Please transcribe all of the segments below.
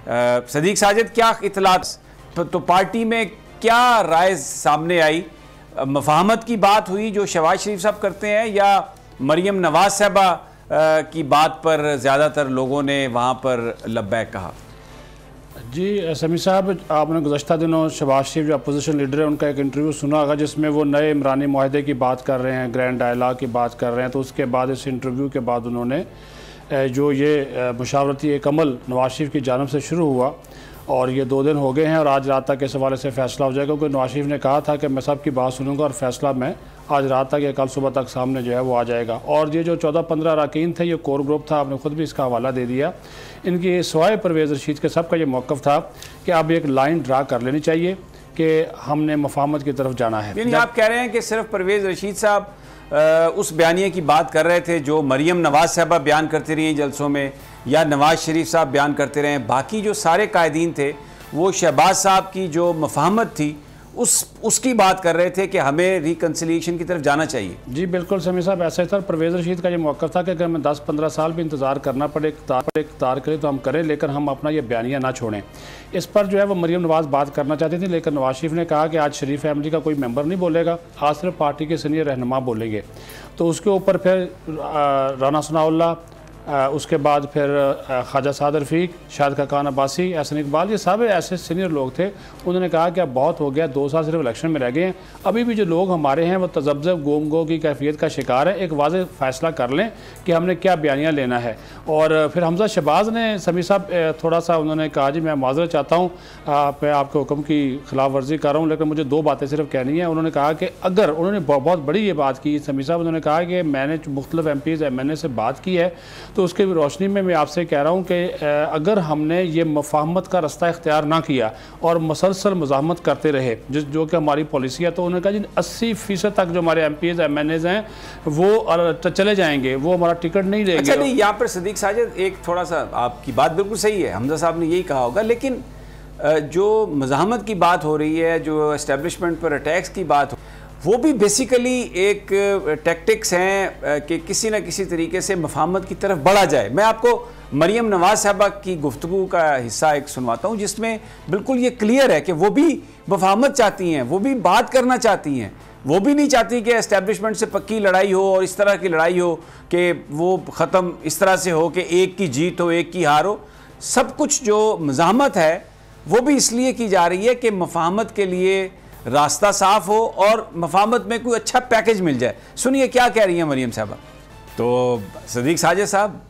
सदीक साजिद, क्या इतलात तो पार्टी में क्या राय सामने आई? मफाहमत की बात हुई जो शहबाज शरीफ साहब करते हैं, या मरियम नवाज साहबा की बात पर ज़्यादातर लोगों ने वहाँ पर लब्बैक कहा? जी समी साहब, आपने गुज़श्ता दिनों शहबाज शरीफ जो अपोजिशन लीडर है उनका एक इंटरव्यू सुना होगा जिसमें वो नए इमरानी मुआहदे की बात कर रहे हैं, ग्रैंड डायलॉग की बात कर रहे हैं। तो उसके बाद, इस इंटरव्यू के बाद उन्होंने जो ये मुशावरती एक अमल नवाज शरीफ की जानिब से शुरू हुआ और ये 2 दिन हो गए हैं और आज रात तक इस हवाले से फ़ैसला हो जाएगा, क्योंकि नवाज शरीफ ने कहा था कि मैं सबकी बात सुनूंगा और फ़ैसला मैं आज रात तक या कल सुबह तक सामने जो है वो आ जाएगा। और ये जो 14-15 अरकान थे, ये कोर ग्रुप था, आपने ख़ुद भी इसका हवाला दे दिया। इनकी सवाए परवेज़ रशीद के सबका ये मौक़िफ़ था कि अब एक लाइन ड्रा कर लेनी चाहिए कि हमने मफाहमत की तरफ जाना है। यानी आप कह रहे हैं कि सिर्फ परवेज़ रशीद साहब उस बयानिए की बात कर रहे थे जो मरियम नवाज साहबा बयान करती रही जलसों में, या नवाज शरीफ साहब बयान करते रहे, बाकी जो सारे कायदीन थे वो शहबाज साहब की जो मफाहमत थी उसकी बात कर रहे थे कि हमें रिकन्सिलिएशन की तरफ जाना चाहिए। जी बिल्कुल समी साहब, ऐसा ही था। परवेज़ रशीद का ये मौक़िफ़ था कि अगर हमें 10-15 साल भी इंतज़ार करना पड़े इक़्तिदार करें तो हम करें, लेकिन हम अपना ये बयानिया ना छोड़ें। इस पर जो है वो मरियम नवाज बात करना चाहती थी, लेकिन नवाज शरीफ ने कहा कि आज शरीफ फैमिली का कोई मेंबर नहीं बोलेगा, आज सिर्फ पार्टी के सीनियर रहनुमा बोलेंगे। तो उसके ऊपर फिर राना सनाउल्लाह, उसके बाद फिर ख्वाजा साद रफ़ीक, शाहिद खाकान अब्बासी, एहसन इकबाल, ये सब ऐसे सीनियर लोग थे। उन्होंने कहा कि अब बहुत हो गया, 2 साल सिर्फ इलेक्शन में रह गए हैं, अभी भी जो लोग हमारे हैं वो तज़ब्ज़ब गोमगो की कैफियत का शिकार है। एक वाज़ेह फ़ैसला कर लें कि हमने क्या बयानिया लेना है। और फिर हमजा शहबाज ने समी साहब थोड़ा सा उन्होंने कहा, जी मैं माज़रत चाहता हूँ, मैं आपके हुक्म की खिलाफ वर्जी कर रहा हूँ, लेकिन मुझे 2 बातें सिर्फ कहनी है। उन्होंने कहा कि अगर उन्होंने बहुत बड़ी ये बात की समी साहब, उन्होंने कहा कि मैंने मुख्तलिफ MPs MNA से बात की है, तो उसके रोशनी में मैं आपसे कह रहा हूँ कि अगर हमने ये मफाहमत का रास्ता इख्तियार ना किया और मुसलसल मज़ाहमत करते रहे जो कि हमारी पॉलिसी है, तो उन्होंने कहा जी 80% तक जो हमारे MPs MNAs हैं वो चले जाएंगे, वो हमारा टिकट नहीं देंगे। अच्छा नहीं, यहाँ पर सदीक साजिद एक थोड़ा सा, आपकी बात बिल्कुल सही है, हमजा साहब ने यही कहा होगा, लेकिन जो मज़ाहमत की बात हो रही है, जो एस्टेब्लिशमेंट पर अटैक्स की बात, वो भी बेसिकली एक टैक्टिक्स हैं कि किसी न किसी तरीके से मफाहमत की तरफ बढ़ा जाए। मैं आपको मरियम नवाज साहबा की गुफ्तगू का हिस्सा एक सुनवाता हूँ जिसमें बिल्कुल ये क्लियर है कि वो भी मफाहमत चाहती हैं, वो भी बात करना चाहती हैं, वो भी नहीं चाहती कि एस्टेब्लिशमेंट से पक्की लड़ाई हो और इस तरह की लड़ाई हो कि वो ख़त्म इस तरह से हो कि एक की जीत हो एक की हार हो। सब कुछ जो मज़ाहमत है वो भी इसलिए की जा रही है कि मफाहमत के लिए रास्ता साफ हो और मफाहमत में कोई अच्छा पैकेज मिल जाए। सुनिए क्या कह रही हैं मरियम साहबा। तो सदीक साजिद साहब,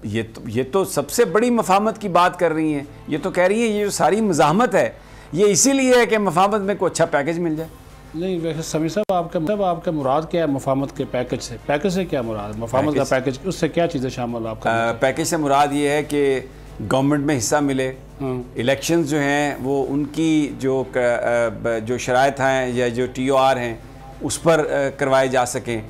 ये तो सबसे बड़ी मफाहमत की बात कर रही हैं। ये तो कह रही हैं ये जो सारी मज़ाहमत है ये इसीलिए है कि मफाहमत में कोई अच्छा पैकेज मिल जाए। नहीं वैसे समी साहब, आपका मुराद क्या है मफाहमत के पैकेज से? पैकेज से क्या मुराद? मफाहमत का पैकेज, उससे क्या चीज़ें शामिल आपका? पैकेज से मुराद ये है कि गवर्नमेंट में हिस्सा मिले, इलेक्शंस जो हैं वो उनकी जो शराइत हैं या जो TOR हैं उस पर करवाए जा सकें,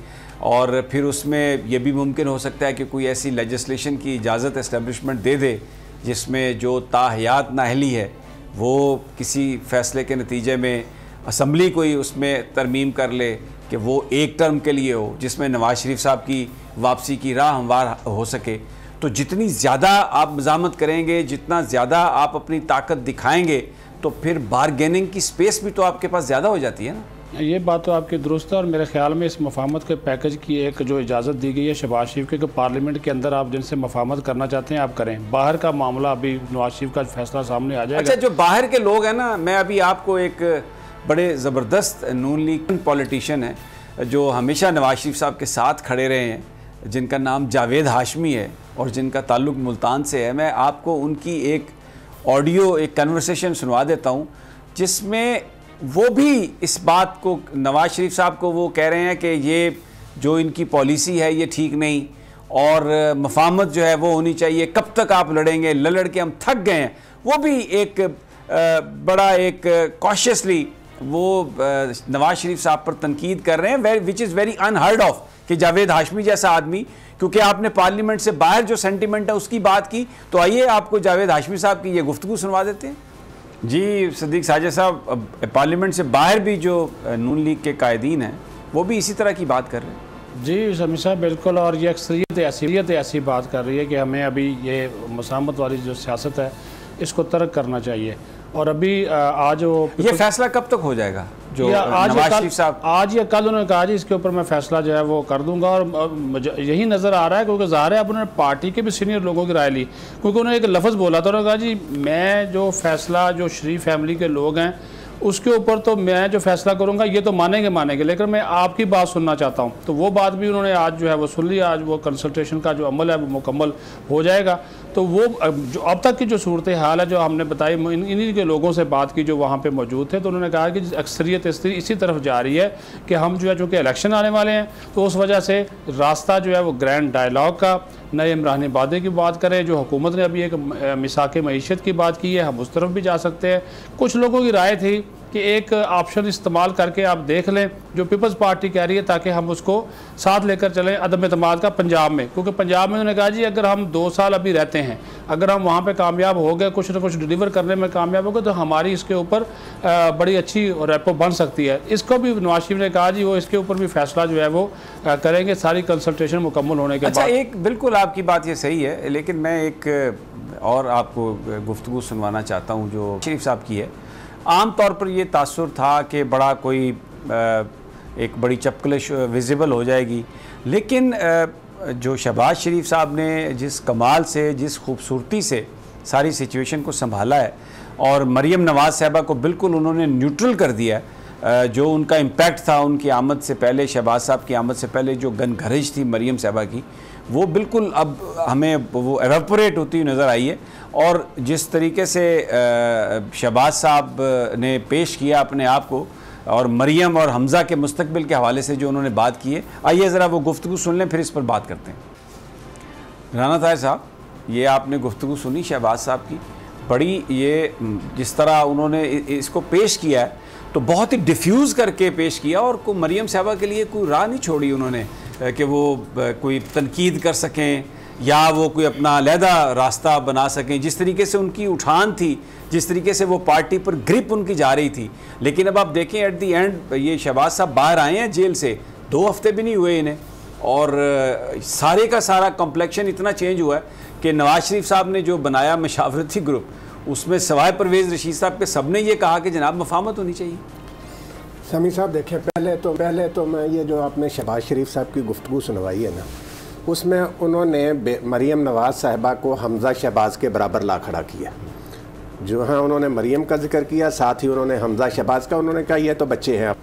और फिर उसमें यह भी मुमकिन हो सकता है कि कोई ऐसी लेजिस्लेशन की इजाज़त एस्टेब्लिशमेंट दे दे जिसमें जो ताहयात नाअहली है वो किसी फ़ैसले के नतीजे में असम्बली कोई उसमें तरमीम कर ले कि वो एक टर्म के लिए हो, जिसमें नवाज शरीफ साहब की वापसी की राह हमवार हो सके। तो जितनी ज़्यादा आप मज़ाहमत करेंगे, जितना ज़्यादा आप अपनी ताकत दिखाएंगे, तो फिर बारगेनिंग की स्पेस भी तो आपके पास ज़्यादा हो जाती है ना। ये बात तो आपकी दुरुस्त है, और मेरे ख्याल में इस मफाहमत के पैकेज की एक जो इजाज़त दी गई है शहबाज शरीफ के कि पार्लियामेंट के अंदर आप जिनसे मफाहमत करना चाहते हैं आप करें, बाहर का मामला अभी नवाज शरीफ का फैसला सामने आ जाएगा। अच्छा, जो बाहर के लोग हैं ना, मैं अभी आपको एक बड़े ज़बरदस्त नून लीग पॉलिटिशियन है जो हमेशा नवाज शरीफ साहब के साथ खड़े रहे हैं, जिनका नाम जावेद हाशमी है और जिनका ताल्लुक़ मुल्तान से है। मैं आपको उनकी एक ऑडियो, एक कन्वर्सेशन सुनवा देता हूँ जिसमें वो भी इस बात को, नवाज शरीफ साहब को वो कह रहे हैं कि ये जो इनकी पॉलिसी है ये ठीक नहीं और मफाहमत जो है वो होनी चाहिए, कब तक आप लड़ेंगे, लड़ के हम थक गए हैं। वो भी एक बड़ा एक कॉशियसली वो नवाज शरीफ साहब पर तनकीद कर रहे हैं, which is very unheard of कि जावेद हाशमी जैसा आदमी, क्योंकि आपने पार्लियामेंट से बाहर जो सेंटिमेंट है उसकी बात की, तो आइए आपको जावेद हाशमी साहब की ये गुफ्तगू सुनवा देते हैं। जी सदीक साजिद साहब, पार्लियामेंट से बाहर भी जो नून लीग के कायदीन हैं वो भी इसी तरह की बात कर रहे हैं। जी समी साहब बिल्कुल, और ये अक्सरियत ऐसी बात कर रही है कि हमें अभी ये मसामत वाली जो सियासत है इसको तर्क करना चाहिए। और अभी आज वो ये फैसला कब तक हो जाएगा जो नवाज शरीफ साहब आज या कल उन्होंने कहा जी इसके ऊपर मैं फैसला जो है वो कर दूंगा, और यही नज़र आ रहा है क्योंकि ज़ाहिर है अब उन्होंने पार्टी के भी सीनियर लोगों की राय ली, क्योंकि उन्होंने एक लफ्ज़ बोला था, उन्होंने कहा जी मैं जो फैसला जो शरीफ फैमिली के लोग हैं उसके ऊपर तो मैं जो फैसला करूंगा ये तो मानेंगे, लेकिन मैं आपकी बात सुनना चाहता हूं। तो वो बात भी उन्होंने आज जो है वो सुन लिया, आज वो कंसल्टेशन का जो अमल है वो मुकम्मल हो जाएगा। तो वो जो अब तक की जो सूरत हाल है जो हमने बताई, इन्हीं के लोगों से बात की जो वहाँ पे मौजूद थे, तो उन्होंने कहा कि अक्सरियत इसी तरफ जा रही है कि हम जो है चूँकि इलेक्शन आने वाले हैं तो उस वजह से रास्ता जो है वो ग्रैंड डायलॉग का, नए इमरानी वादे की बात करें, जो हुकूमत ने अभी एक मिसाक मईशत की बात की है, हम उस तरफ भी जा सकते हैं। कुछ लोगों की राय थी कि एक ऑप्शन इस्तेमाल करके आप देख लें जो पीपल्स पार्टी कह रही है, ताकि हम उसको साथ लेकर चलें अदम एतमाद का पंजाब में, क्योंकि पंजाब में उन्होंने कहा जी अगर हम 2 साल अभी रहते हैं, अगर हम वहाँ पे कामयाब हो गए, कुछ ना कुछ डिलीवर करने में कामयाब हो गए, तो हमारी इसके ऊपर बड़ी अच्छी रेपो बन सकती है। इसको भी नवाज शरीफ ने कहा जी वो इसके ऊपर भी फैसला जो है वो करेंगे सारी कंसल्टेशन मुकम्मल होने के बाद। एक बिल्कुल आपकी बात ये सही है, लेकिन मैं एक और आपको गुफ्तगू सुनवाना चाहता हूँ जो शरीफ साहब की है। आम तौर पर ये तासुर था कि बड़ा कोई एक बड़ी चपकलिश विजिबल हो जाएगी, लेकिन जो शहबाज शरीफ साहब ने जिस कमाल से, जिस खूबसूरती से सारी सिचुएशन को संभाला है, और मरीम नवाज़ साहबा को बिल्कुल उन्होंने न्यूट्रल कर दिया है। जो उनका इम्पैक्ट था उनकी आमद से पहले, शहबाज साहब की आमद से पहले जो गनगरज थी मरीम साहबा की, वो बिल्कुल अब हमें वो एवेपोरेट होती हुई नज़र आई है। और जिस तरीके से शहबाज साहब ने पेश किया अपने आप को, और मरियम और हमज़ा के मुस्तकबिल के हवाले से जो उन्होंने बात की है, आइए ज़रा वो गुफ्तगू सुन लें, फिर इस पर बात करते हैं। राना ताहिर साहब, ये आपने गुफ्तगू सुनी शहबाज साहब की, बड़ी ये जिस तरह उन्होंने इसको पेश किया है तो बहुत ही डिफ्यूज़ करके पेश किया, और को मरियम साहबा के लिए कोई राह नहीं छोड़ी उन्होंने कि वो कोई तनकीद कर सकें या वो कोई अपना अलहदा रास्ता बना सकें। जिस तरीके से उनकी उठान थी, जिस तरीके से वो पार्टी पर ग्रिप उनकी जा रही थी, लेकिन अब आप देखें एट दी एंड ये शहबाज साहब बाहर आए हैं जेल से, 2 हफ्ते भी नहीं हुए इन्हें, और सारे का सारा कॉम्प्लेक्शन इतना चेंज हुआ है कि नवाज शरीफ साहब ने जो बनाया मशावरती ग्रुप, उसमें सवाए परवेज़ रशीद साहब के सबने ये कहा कि जनाब मफामत होनी चाहिए। समी साहब देखें, पहले तो मैं ये जो आपने शहबाज शरीफ साहब की गुफ्तगू सुनवाई है ना, उसमें उन्होंने मरीम नवाज़ साहिबा को हमज़ा शहबाज के बराबर ला खड़ा किया। जो हाँ उन्होंने मरीम का जिक्र किया, साथ ही उन्होंने हमज़ा शहबाज का, उन्होंने कहा ये तो बच्चे हैं।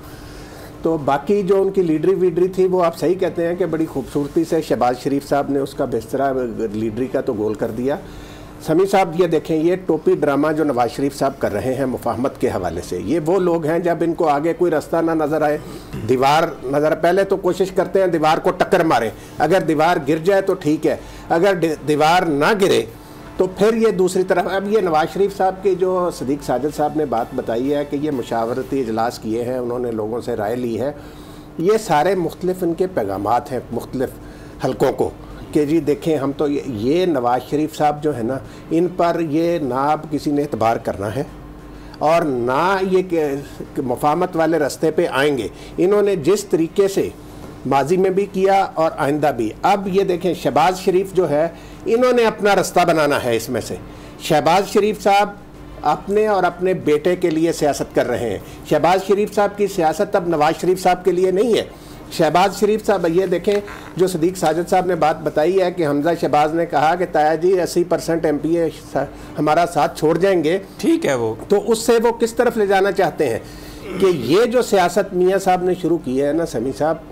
तो बाकी जो उनकी लीडरी थी वो आप सही कहते हैं कि बड़ी खूबसूरती से शहबाज शरीफ साहब ने उसका बिस्तरा लीडरी का तो गोल कर दिया। समी साहब ये देखें, ये टोपी ड्रामा जो नवाज शरीफ साहब कर रहे हैं मुफाहमत के हवाले से, ये वो लोग हैं जब इनको आगे कोई रास्ता ना नज़र आए, दीवार नज़र, पहले तो कोशिश करते हैं दीवार को टक्कर मारें, अगर दीवार गिर जाए तो ठीक है, अगर दीवार ना गिरे तो फिर ये दूसरी तरफ। अब ये नवाज शरीफ साहब के जो सदीक साजिद साहब ने बात बताई है कि ये मुशावरती इजलास किए हैं, उन्होंने लोगों से राय ली है, ये सारे मुख्तलिफ इनके पैगामात हैं मुख्तलिफ हलकों को कि जी देखें हम तो ये नवाज शरीफ साहब जो है ना, इन पर ये ना अब किसी ने एतबार करना है और ना ये मुफाहमत वाले रास्ते पे आएंगे। इन्होंने जिस तरीके से माजी में भी किया और आइंदा भी, अब ये देखें शहबाज शरीफ जो है, इन्होंने अपना रास्ता बनाना है। इसमें से शहबाज शरीफ साहब अपने और अपने बेटे के लिए सियासत कर रहे हैं। शहबाज शरीफ साहब की सियासत अब नवाज शरीफ साहब के लिए नहीं है। शहबाज शरीफ साहब, ये देखें जो सदीक साजिद साहब ने बात बताई है कि हमजा शहबाज ने कहा कि ताया जी 80% MPA हमारा साथ छोड़ जाएंगे, ठीक है, वो तो उससे वो किस तरफ ले जाना चाहते हैं कि ये जो सियासत मियाँ साहब ने शुरू की है ना समी साहब,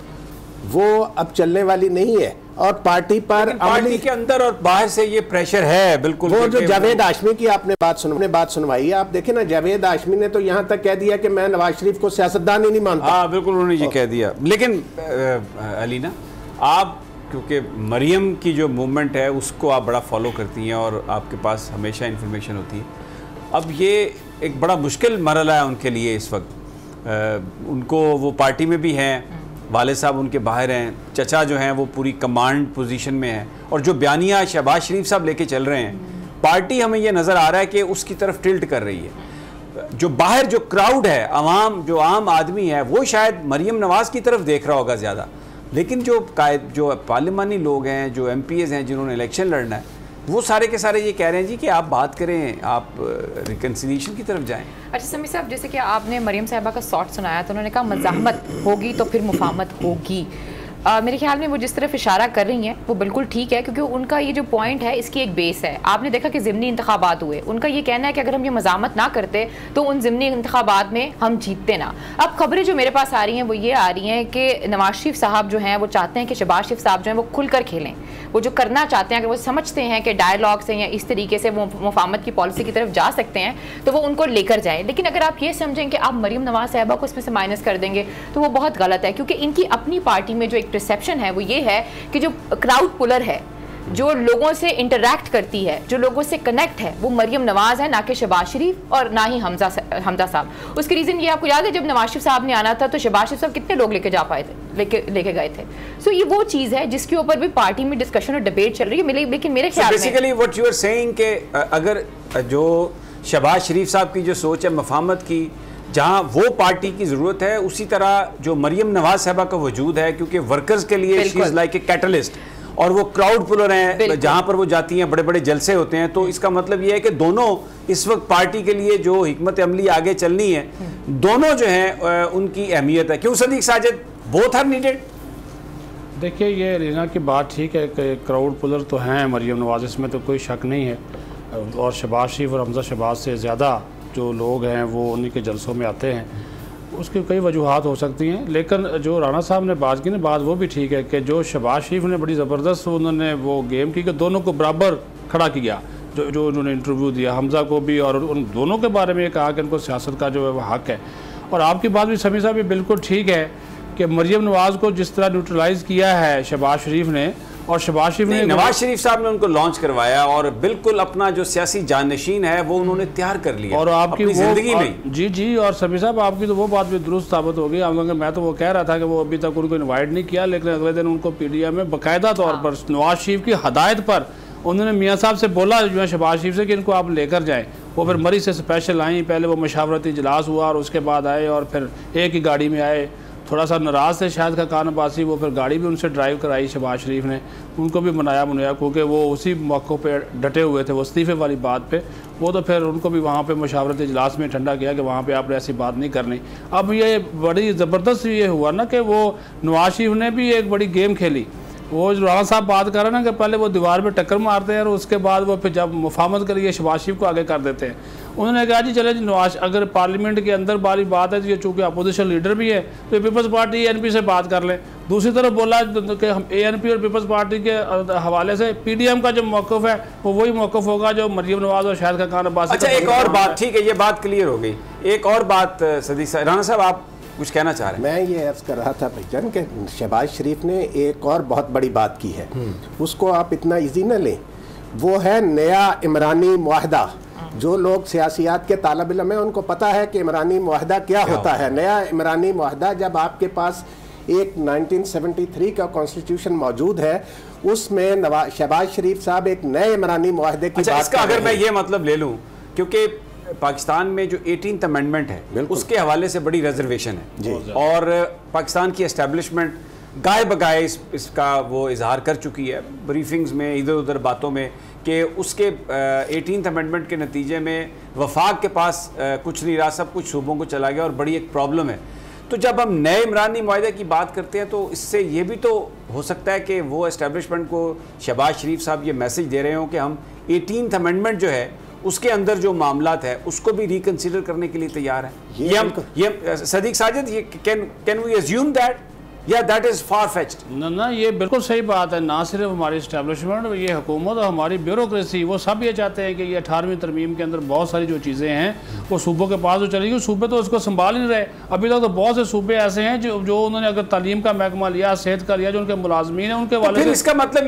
वो अब चलने वाली नहीं है। और पार्टी पर पार्टी के अंदर और बाहर से ये प्रेशर है बिल्कुल। वो जो जावेद हाशमी की आपने बात सुनवाई है, आप देखें ना, जावेद हाशमी ने तो यहाँ तक कह दिया कि मैं नवाज शरीफ को सियासतदान ही नहीं मानता। हाँ बिल्कुल, उन्होंने ये कह दिया। लेकिन अलीना, आप क्योंकि मरियम की जो मूवमेंट है उसको आप बड़ा फॉलो करती हैं और आपके पास हमेशा इन्फॉर्मेशन होती है, अब ये एक बड़ा मुश्किल मरहला है उनके लिए इस वक्त। उनको वो पार्टी में भी हैं, वाले साहब उनके बाहर हैं, चचा जो हैं वो पूरी कमांड पोजीशन में हैं, और जो बयानिया शहबाज शरीफ साहब लेके चल रहे हैं, पार्टी हमें ये नज़र आ रहा है कि उसकी तरफ टिल्ट कर रही है। जो बाहर जो क्राउड है, अवाम, जो आम आदमी है, वो शायद मरीम नवाज़ की तरफ देख रहा होगा ज़्यादा, लेकिन जो पार्लिमानी लोग हैं, जो MPAs हैं जिन्होंने इलेक्शन लड़ना है, वो सारे के सारे ये कह रहे हैं जी कि आप बात करें, आप रिकन्सिलिएशन की तरफ जाएं। अच्छा समी साहब, जैसे कि आपने मरियम साहिबा का शॉट सुनाया तो उन्होंने कहा मज़ाहमत होगी तो फिर मुफाहमत होगी। मेरे ख्याल में वो जिस तरफ इशारा कर रही हैं वो बिल्कुल ठीक है, क्योंकि उनका ये जो पॉइंट है इसकी एक बेस है। आपने देखा कि ज़िमनी इंतखाबात हुए, उनका ये कहना है कि अगर हम ये मज़ामत ना करते तो उन ज़िमनी इंतखाबात में हम जीतते ना। अब खबरें जो मेरे पास आ रही हैं वो ये आ रही हैं कि नवाज शरीफ साहब जो हैं वो चाहते हैं कि शहबाज शरीफ साहब जो हैं वो खुलकर खेलें, वो जो करना चाहते हैं, अगर वो समझते हैं कि डायलॉग से या इस तरीके से वो मुफाहमत की पॉलिसी की तरफ जा सकते हैं तो वो उनको लेकर जाएं। लेकिन अगर आप ये समझें कि आप मरियम नवाज साहिबा को इसमें से माइनस कर देंगे तो वो बहुत गलत है, क्योंकि इनकी अपनी पार्टी में जो एक परसेप्शन है वो ये है कि जो क्राउड पुलर है, जो लोगों से इंटरैक्ट करती है, जो लोगों से कनेक्ट है, वो मरियम नवाज है, ना कि शहबाज शरीफ और ना ही हमजा साहब। उसकी रीज़न ये आपको याद है, जब नवाज शरीफ साहब ने आना था तो शहबाज शरीफ साहब कितने लोग लेके जा पाए थे, लेके गए थे। सो ये वो चीज़ है जिसके ऊपर भी पार्टी में डिस्कशन और डिबेट चल रही है। लेकिन मेरे ख्याल में basically what you are saying कि अगर जो शहबाज शरीफ साहब की जो सोच है मफाहमत की, जहाँ वो पार्टी की ज़रूरत है, उसी तरह जो मरियम नवाज साहबा का वजूद है, क्योंकि वर्कर्स के लिए she is like a catalyst और वो क्राउड पुलर हैं, जहाँ पर वो जाती हैं बड़े बड़े जलसे होते हैं। तो इसका मतलब ये है कि दोनों इस वक्त पार्टी के लिए जो हिकमत अमली आगे चलनी है, दोनों जो हैं उनकी अहमियत है। क्यों Sadiq Sajid, both are needed. देखिए, ये रीना की बात ठीक है कि क्राउड पुलर तो हैं मरियम नवाज, इसमें तो कोई शक नहीं है, और शहबाज शरीफ और हमजा शहबाज से ज़्यादा जो लोग हैं वो उन्हीं के जलसों में आते हैं। उसकी कई वजूहात हो सकती हैं, लेकिन जो राना साहब ने बात की ना, बात वो भी ठीक है कि जो शहबाज शरीफ ने बड़ी ज़बरदस्त उन्होंने वो गेम की कि दोनों को बराबर खड़ा किया, जो उन्होंने इंटरव्यू दिया हमजा को भी, और उन दोनों के बारे में कहा कि उनको सियासत का जो है वो हक़ है। और आपकी बात भी समी साहब भी बिल्कुल ठीक है कि मरियम नवाज को जिस तरह न्यूट्रलाइज़ किया है शहबाज शरीफ ने, और शहबाज शरीफ ने, नवाज शरीफ साहब ने उनको लॉन्च करवाया और बिल्कुल अपना जो सियासी जानशीन है वो उन्होंने तैयार कर लिया और आपकी अपनी जिंदगी में। जी, और सभी साहब आपकी तो वो बात भी दुरुस्त साबित हो गई। आप लोगों, मैं तो वो कह रहा था कि वो अभी तक उनको इन्वाइट नहीं किया, लेकिन अगले दिन उनको पीडीएम में बाकायदा तौर पर नवाज शरीफ की हदायत पर उन्होंने मियाँ साहब से बोला जो है शहबाज शरीफ से कि इनको आप लेकर जाएँ। वो फिर मरी से स्पेशल आई, पहले वो मशावरती इजलास हुआ और उसके बाद आए और फिर एक ही गाड़ी में आए। थोड़ा सा नाराज़ थे शायद का कान अब्बासी, वो फिर गाड़ी भी उनसे ड्राइव कराई शहबाज शरीफ ने, उनको भी मनाया क्योंकि वो उसी मौक़ों पे डटे हुए थे, वो इस्तीफ़े वाली बात पे। वो तो फिर उनको भी वहाँ पे मशावरत इजलास में ठंडा किया कि वहाँ पे आपने ऐसी बात नहीं करनी। अब ये बड़ी ज़बरदस्त ये हुआ ना कि वो नवाज शरीफ ने भी एक बड़ी गेम खेली। वो जो राना साहब बात कर रहे हैं ना कि पहले वो दीवार पे टक्कर मारते हैं और उसके बाद वो फिर जब मुफाहमत के लिए शहबाज शरीफ को आगे कर देते हैं। उन्होंने कहा जी चले जी नवाज, अगर पार्लियामेंट के अंदर वाली बात है तो ये चूँकि अपोजिशन लीडर भी है तो पीपल्स पार्टी ANP से बात कर लें। दूसरी तरफ बोला कि हम ANP और पीपल्स पार्टी के हवाले से PDM का जो मौक़िफ़ है वो वही मौक़िफ़ होगा जो मरियम नवाज और शाहिद खान अब्बासी। अच्छा, एक और बात, ठीक है, ये बात क्लियर हो गई। एक और बात सदीक साहब, राना साहब आप कुछ कहना चाह रहे हैं? मैं ये अर्ज़ कर रहा था भाईजान कि शहबाज शरीफ ने एक और बहुत बड़ी बात की है, उसको आप इतना इजी न लें। वो है नया इमरानी मुआहदा। जो लोग सियासियात के तालिब इल्म हैं उनको पता है कि इमरानी मुआहदा क्या होता है। नया इमरानी मुआहदा, जब आपके पास एक 1973 का कॉन्स्टिट्यूशन मौजूद है, उसमें शहबाज शरीफ साहब एक नए इमरानी मुआहदे की बात इसका अगर मैं ये मतलब ले लूँ, क्योंकि पाकिस्तान में जो 18th अमेंडमेंट है उसके हवाले से बड़ी रिजर्वेशन है और पाकिस्तान की एस्टेब्लिशमेंट गाय बगाए इसका वो इजहार कर चुकी है ब्रीफिंग्स में, इधर उधर बातों में, कि उसके 18th अमेंडमेंट के नतीजे में वफाक के पास कुछ नहीं रहा, सब कुछ सूबों को चला गया और बड़ी एक प्रॉब्लम है। तो जब हम नए इमरानी मुआहदे की बात करते हैं तो इससे ये भी तो हो सकता है कि वो एस्टेब्लिशमेंट को शहबाज शरीफ साहब ये मैसेज दे रहे हो कि हम 18th अमेंडमेंट जो है उसके अंदर जो मामलात है उसको भी रिकंसिडर करने के लिए तैयार है। ये सदीक साजिद, ये कैन वी अज्यूम दैट या दैट इज फार फेच्ड? ना, ये बिल्कुल सही बात है। ना सिर्फ हमारी इस्टेब्लिशमेंट, ये हुकूमत और हमारी ब्यूरोक्रेसी, वो सब ये चाहते हैं कि ये 18वीं तरमीम के अंदर बहुत सारी जो चीज़ें हैं वो सूबों के पास जो चली गई, सूबे तो उसको संभाल नहीं रहे। अभी तक तो बहुत से सूबे ऐसे हैं जो उन्होंने अगर तालीम का महकमा लिया, सेहत का लिया, जो उनके मुलाजमीन हैं उनके वाले, इसका मतलब